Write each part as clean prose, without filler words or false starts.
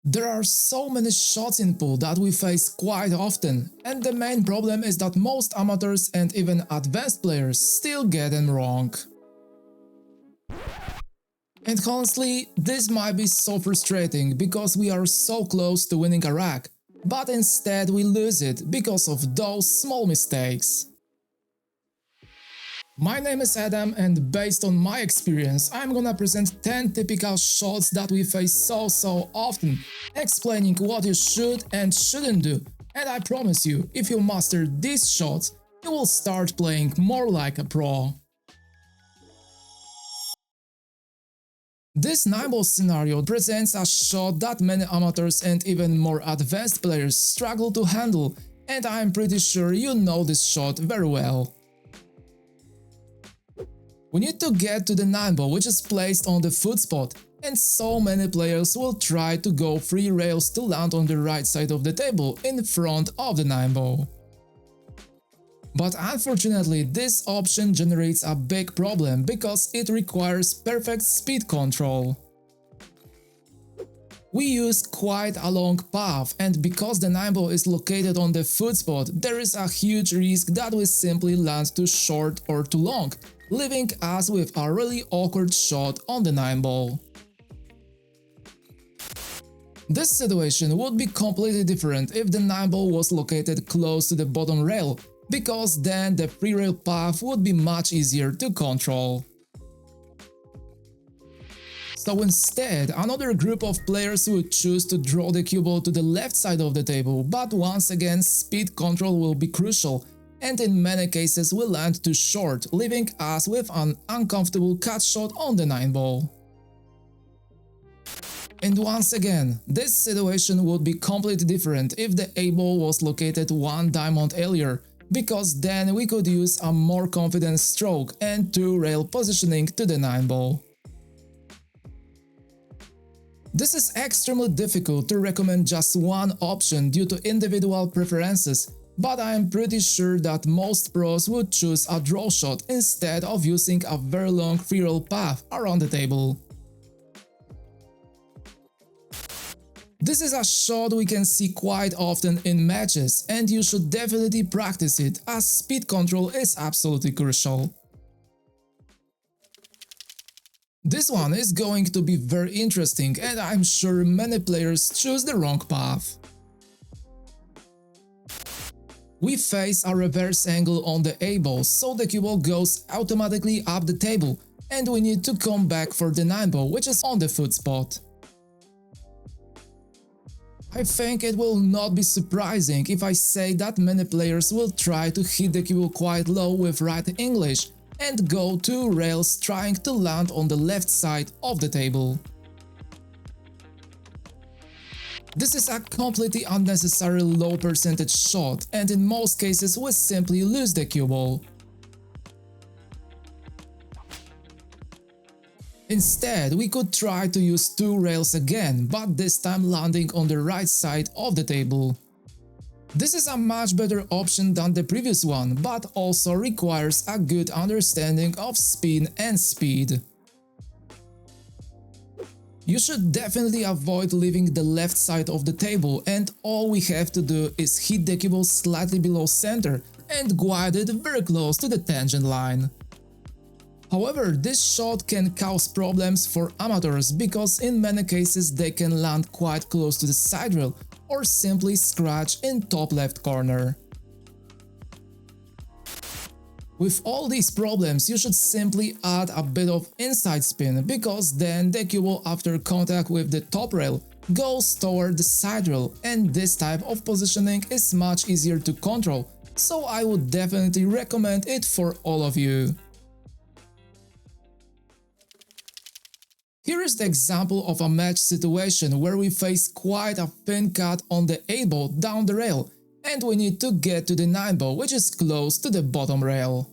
There are so many shots in pool that we face quite often, and the main problem is that most amateurs and even advanced players still get them wrong. And honestly, this might be so frustrating because we are so close to winning a rack, but instead we lose it because of those small mistakes. My name is Adam, and based on my experience, I'm gonna present 10 typical shots that we face so often, explaining what you should and shouldn't do, and I promise you, if you master these shots, you will start playing more like a pro. This 9-ball scenario presents a shot that many amateurs and even more advanced players struggle to handle, and I'm pretty sure you know this shot very well. We need to get to the 9-ball, which is placed on the foot spot, and so many players will try to go 3 rails to land on the right side of the table in front of the 9-ball. But unfortunately, this option generates a big problem because it requires perfect speed control. We use quite a long path, and because the 9-ball is located on the foot spot, there is a huge risk that we simply land too short or too long, leaving us with a really awkward shot on the 9-ball. This situation would be completely different if the 9-ball was located close to the bottom rail, because then the free rail path would be much easier to control. So instead, another group of players would choose to draw the cue ball to the left side of the table, but once again speed control will be crucial, and in many cases will land too short, leaving us with an uncomfortable cut shot on the 9-ball. And once again, this situation would be completely different if the 8-ball was located 1 diamond earlier, because then we could use a more confident stroke and 2-rail positioning to the 9-ball. This is extremely difficult to recommend just one option due to individual preferences, but I am pretty sure that most pros would choose a draw shot instead of using a very long free roll path around the table. This is a shot we can see quite often in matches, and you should definitely practice it, as speed control is absolutely crucial. This one is going to be very interesting, and I'm sure many players choose the wrong path. We face a reverse angle on the 8-ball, so the cue ball goes automatically up the table, and we need to come back for the 9-ball, which is on the foot spot. I think it will not be surprising if I say that many players will try to hit the cue ball quite low with right English and go 2 rails trying to land on the left side of the table. This is a completely unnecessary low percentage shot, and in most cases we simply lose the cue ball. Instead, we could try to use 2 rails again, but this time landing on the right side of the table. This is a much better option than the previous one, but also requires a good understanding of spin and speed. You should definitely avoid leaving the left side of the table, and all we have to do is hit the cue ball slightly below center and guide it very close to the tangent line. However, this shot can cause problems for amateurs because in many cases they can land quite close to the side rail or simply scratch in top left corner. With all these problems, you should simply add a bit of inside spin, because then the cue ball after contact with the top rail goes toward the side rail, and this type of positioning is much easier to control, so I would definitely recommend it for all of you. Here is the example of a match situation where we face quite a thin cut on the 8-ball down the rail, and we need to get to the 9-ball, which is close to the bottom rail.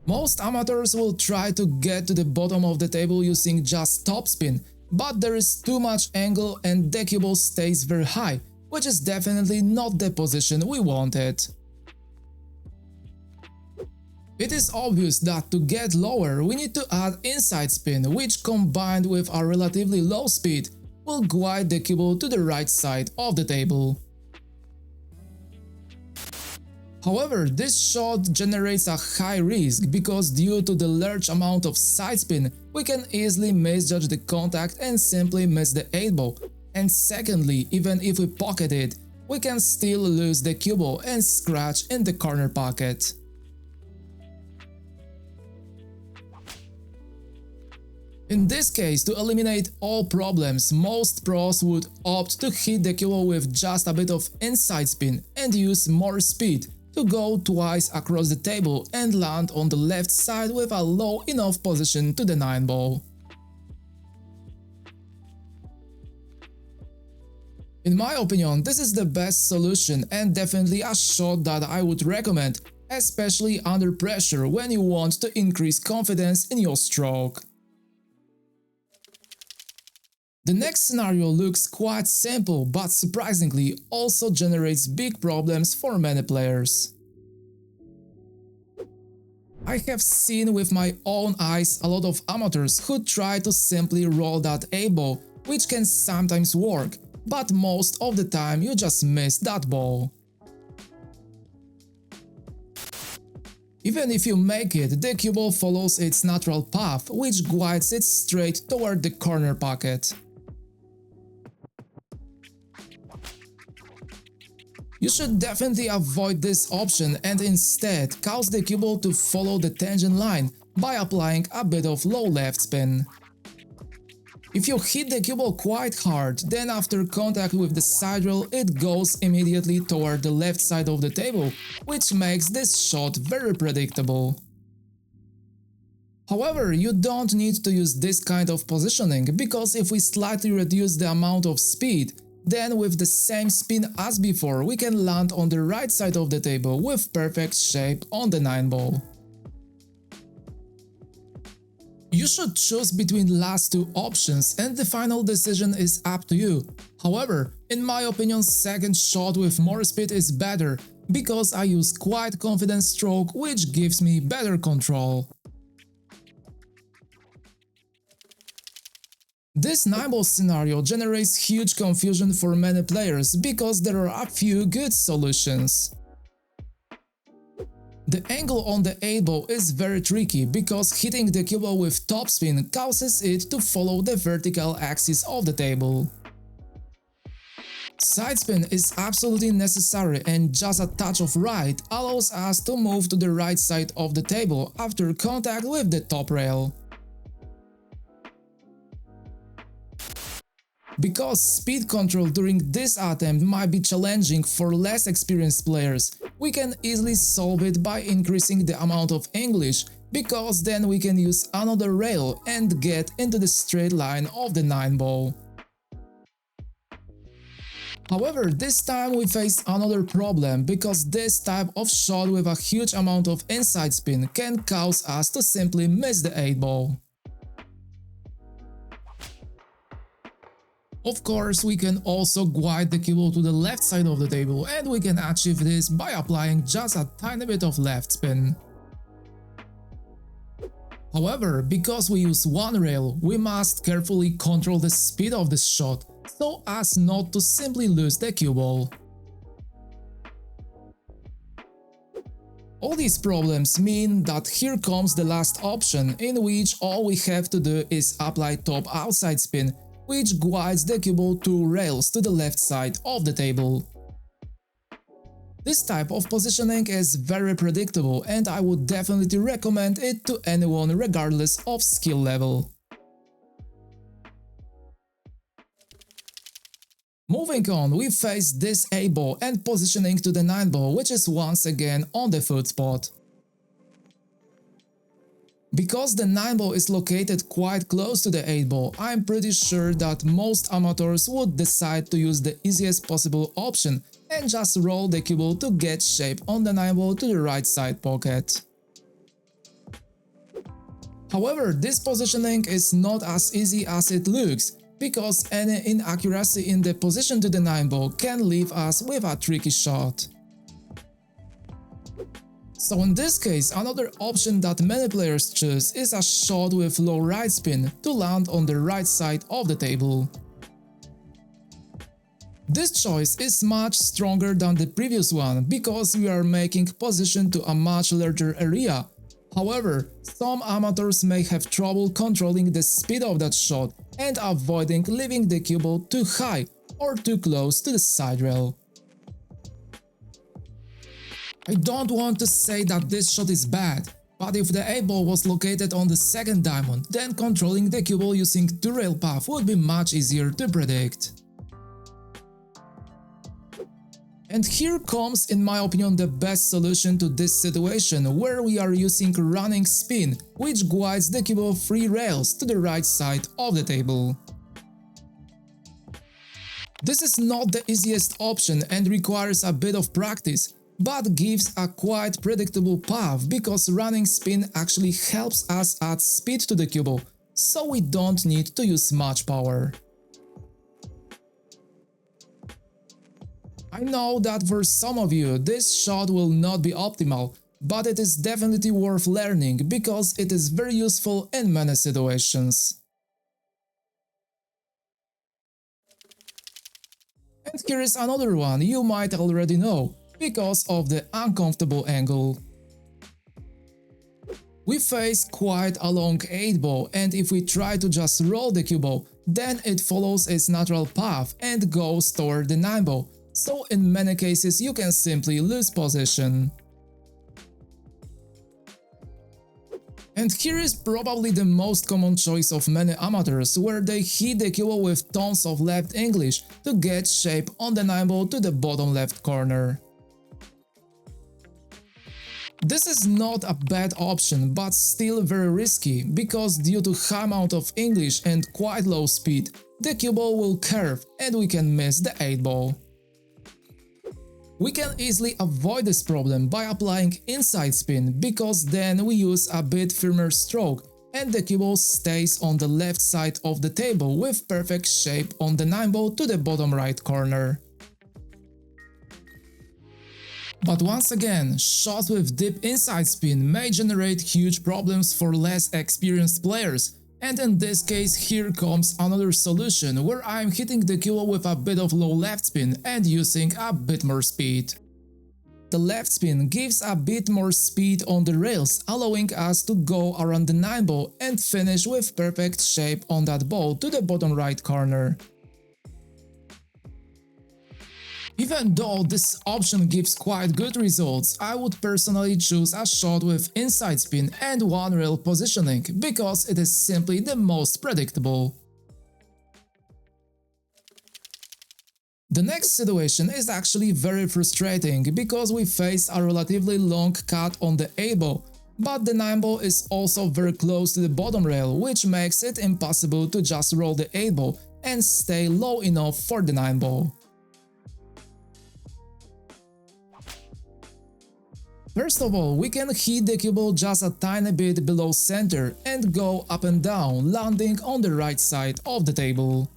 Most amateurs will try to get to the bottom of the table using just topspin, but there is too much angle and the cue ball stays very high, which is definitely not the position we wanted. It is obvious that to get lower we need to add inside spin, which combined with a relatively low speed will guide the cue to the right side of the table. However, this shot generates a high risk because due to the large amount of side spin, we can easily misjudge the contact and simply miss the 8-ball. And secondly, even if we pocket it, we can still lose the cue ball and scratch in the corner pocket. In this case, to eliminate all problems, most pros would opt to hit the cue ball with just a bit of inside spin and use more speed to go twice across the table and land on the left side with a low enough position to the 9-ball. In my opinion, this is the best solution and definitely a shot that I would recommend, especially under pressure when you want to increase confidence in your stroke. The next scenario looks quite simple, but surprisingly also generates big problems for many players. I have seen with my own eyes a lot of amateurs who try to simply roll that 8-ball, which can sometimes work, but most of the time you just miss that ball. Even if you make it, the cue ball follows its natural path, which guides it straight toward the corner pocket. You should definitely avoid this option and instead cause the cue ball to follow the tangent line by applying a bit of low left spin. If you hit the cue ball quite hard, then after contact with the side rail it goes immediately toward the left side of the table, which makes this shot very predictable. However, you don't need to use this kind of positioning, because if we slightly reduce the amount of speed, then with the same spin as before we can land on the right side of the table with perfect shape on the 9-ball. You should choose between last two options and the final decision is up to you. However, in my opinion, second shot with more speed is better, because I use quite confident stroke which gives me better control. This 9-ball scenario generates huge confusion for many players because there are a few good solutions. The angle on the 8-ball is very tricky because hitting the cue ball with topspin causes it to follow the vertical axis of the table. Sidespin is absolutely necessary and just a touch of right allows us to move to the right side of the table after contact with the top rail. Because speed control during this attempt might be challenging for less experienced players, we can easily solve it by increasing the amount of English, because then we can use another rail and get into the straight line of the 9-ball. However, this time we face another problem, because this type of shot with a huge amount of inside spin can cause us to simply miss the 8-ball. Of course, we can also guide the cue ball to the left side of the table, and we can achieve this by applying just a tiny bit of left spin. However, because we use one rail, we must carefully control the speed of this shot, so as not to simply lose the cue ball. All these problems mean that here comes the last option, in which all we have to do is apply top outside spin, which guides the cue ball 2 rails to the left side of the table. This type of positioning is very predictable and I would definitely recommend it to anyone regardless of skill level. Moving on, we face this 8-ball and positioning to the 9-ball, which is once again on the foot spot. Because the 9-ball is located quite close to the 8-ball, I'm pretty sure that most amateurs would decide to use the easiest possible option and just roll the cue ball to get shape on the 9-ball to the right side pocket. However, this positioning is not as easy as it looks, because any inaccuracy in the position to the 9-ball can leave us with a tricky shot. So in this case, another option that many players choose is a shot with low right spin to land on the right side of the table. This choice is much stronger than the previous one because we are making position to a much larger area. However, some amateurs may have trouble controlling the speed of that shot and avoiding leaving the cue ball too high or too close to the side rail. I don't want to say that this shot is bad, but if the A-ball was located on the second diamond, then controlling the cue ball using two-rail path would be much easier to predict. And here comes, in my opinion, the best solution to this situation, where we are using running spin, which guides the cue ball 3 rails to the right side of the table. This is not the easiest option and requires a bit of practice, but gives a quite predictable path because running spin actually helps us add speed to the cue ball, so we don't need to use much power. I know that for some of you this shot will not be optimal, but it is definitely worth learning because it is very useful in many situations. And here is another one you might already know, because of the uncomfortable angle. We face quite a long 8-ball, and if we try to just roll the cue ball, then it follows its natural path and goes toward the 9-ball. So in many cases you can simply lose position. And here is probably the most common choice of many amateurs, where they hit the cue ball with tons of left English to get shape on the 9-ball to the bottom left corner. This is not a bad option, but still very risky, because due to high amount of English and quite low speed, the cue ball will curve and we can miss the 8-ball. We can easily avoid this problem by applying inside spin, because then we use a bit firmer stroke and the cue ball stays on the left side of the table with perfect shape on the 9-ball to the bottom right corner. But once again, shots with deep inside spin may generate huge problems for less experienced players, and in this case here comes another solution, where I'm hitting the cue ball with a bit of low left spin and using a bit more speed. The left spin gives a bit more speed on the rails, allowing us to go around the 9-ball and finish with perfect shape on that ball to the bottom right corner. Even though this option gives quite good results, I would personally choose a shot with inside spin and one rail positioning, because it is simply the most predictable. The next situation is actually very frustrating, because we face a relatively long cut on the A-ball, but the 9-ball is also very close to the bottom rail, which makes it impossible to just roll the 8-ball and stay low enough for the 9-ball. First of all, we can hit the cue ball just a tiny bit below center and go up and down, landing on the right side of the table.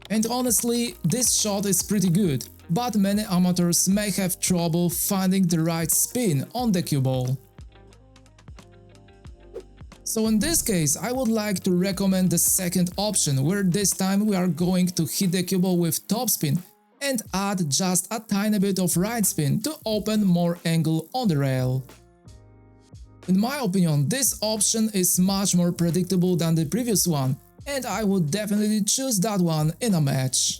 And honestly, this shot is pretty good, but many amateurs may have trouble finding the right spin on the cue ball. So in this case, I would like to recommend the second option, where this time we are going to hit the cue ball with topspin and add just a tiny bit of right spin to open more angle on the rail. In my opinion, this option is much more predictable than the previous one, and I would definitely choose that one in a match.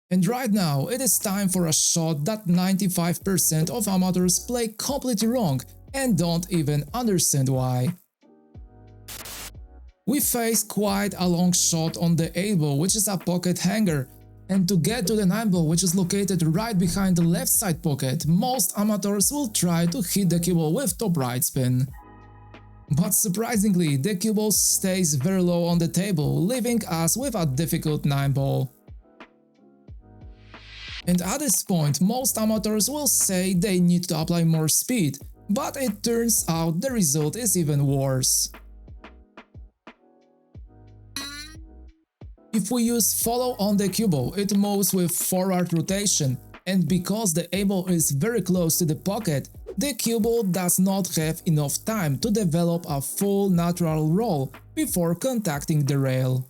And right now, it is time for a shot that 95% of amateurs play completely wrong and don't even understand why. We face quite a long shot on the 8-ball, which is a pocket hanger, and to get to the 9-ball, which is located right behind the left side pocket, most amateurs will try to hit the cue ball with top right spin. But surprisingly, the cue ball stays very low on the table, leaving us with a difficult 9-ball. And at this point, most amateurs will say they need to apply more speed, but it turns out the result is even worse. If we use follow on the cue ball, it moves with forward rotation, and because the A-ball is very close to the pocket, the cue ball does not have enough time to develop a full natural roll before contacting the rail.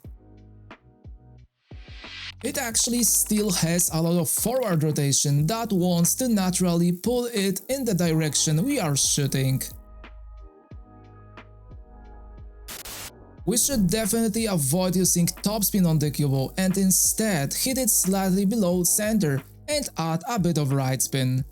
It actually still has a lot of forward rotation that wants to naturally pull it in the direction we are shooting. We should definitely avoid using topspin on the cue ball and instead hit it slightly below center and add a bit of right spin.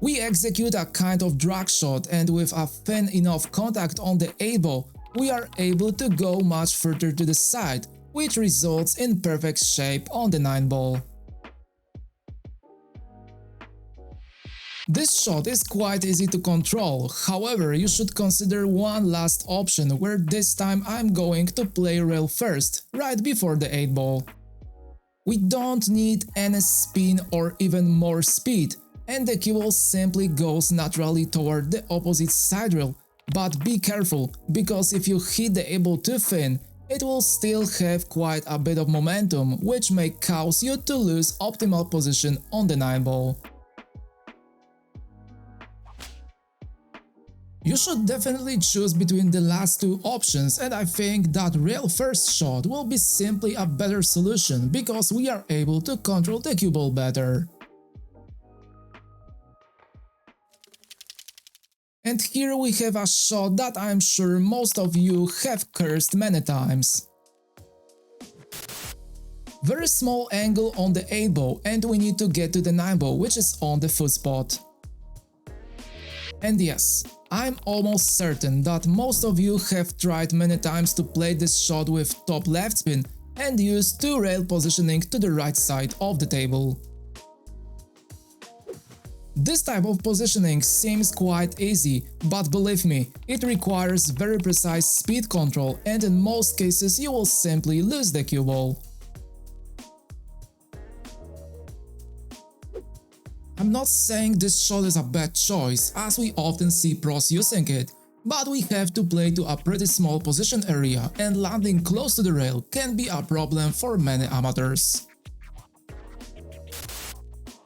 We execute a kind of drag shot, and with a thin enough contact on the 8-ball, we are able to go much further to the side, which results in perfect shape on the 9-ball. This shot is quite easy to control, however you should consider one last option where this time I'm going to play rail first, right before the 8-ball. We don't need any spin or even more speed, and the cue ball simply goes naturally toward the opposite side rail, but be careful, because if you hit the 8-ball too thin, it will still have quite a bit of momentum, which may cause you to lose optimal position on the 9-ball. You should definitely choose between the last two options, and I think that rail first shot will be simply a better solution because we are able to control the cue ball better. And here we have a shot that I'm sure most of you have cursed many times. Very small angle on the 8-ball, and we need to get to the 9-ball, which is on the foot spot. And yes, I'm almost certain that most of you have tried many times to play this shot with top left spin and use two rail positioning to the right side of the table. This type of positioning seems quite easy, but believe me, it requires very precise speed control, and in most cases you will simply lose the cue ball. I'm not saying this shot is a bad choice, as we often see pros using it, but we have to play to a pretty small position area, and landing close to the rail can be a problem for many amateurs.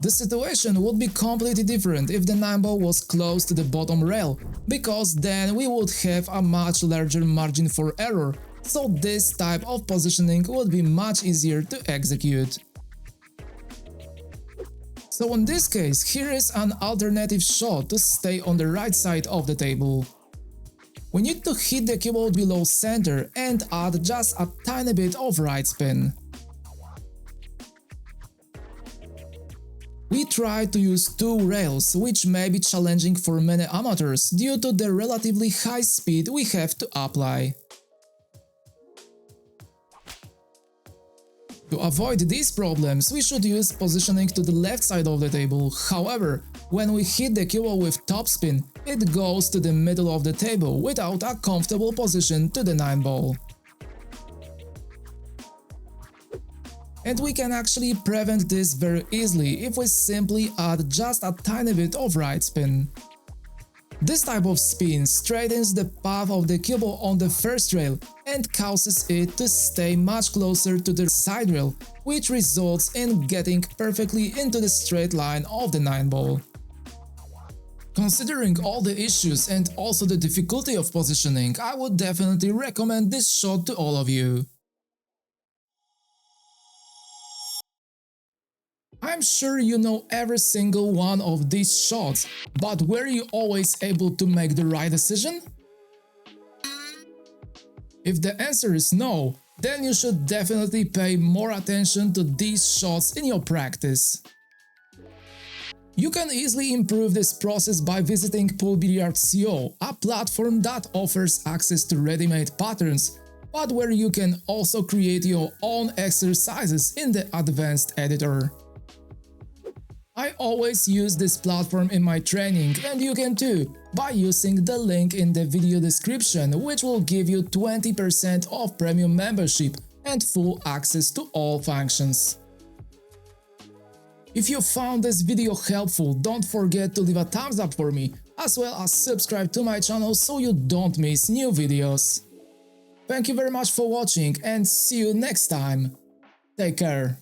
The situation would be completely different if the 9-ball was close to the bottom rail, because then we would have a much larger margin for error, so this type of positioning would be much easier to execute. So in this case, here is an alternative shot to stay on the right side of the table. We need to hit the cue ball below center and add just a tiny bit of right spin. We try to use two rails, which may be challenging for many amateurs due to the relatively high speed we have to apply. To avoid these problems, we should use positioning to the left side of the table. However, when we hit the cue ball with topspin, it goes to the middle of the table without a comfortable position to the 9-ball. And we can actually prevent this very easily if we simply add just a tiny bit of right spin. This type of spin straightens the path of the cue ball on the first rail and causes it to stay much closer to the side rail, which results in getting perfectly into the straight line of the 9-ball. Considering all the issues and also the difficulty of positioning, I would definitely recommend this shot to all of you. I'm sure you know every single one of these shots, but were you always able to make the right decision? If the answer is no, then you should definitely pay more attention to these shots in your practice. You can easily improve this process by visiting PoolBilliards.co, a platform that offers access to ready-made patterns, but where you can also create your own exercises in the advanced editor. I always use this platform in my training, and you can too, by using the link in the video description, which will give you 20% off premium membership and full access to all functions. If you found this video helpful, don't forget to leave a thumbs up for me, as well as subscribe to my channel so you don't miss new videos. Thank you very much for watching and see you next time. Take care.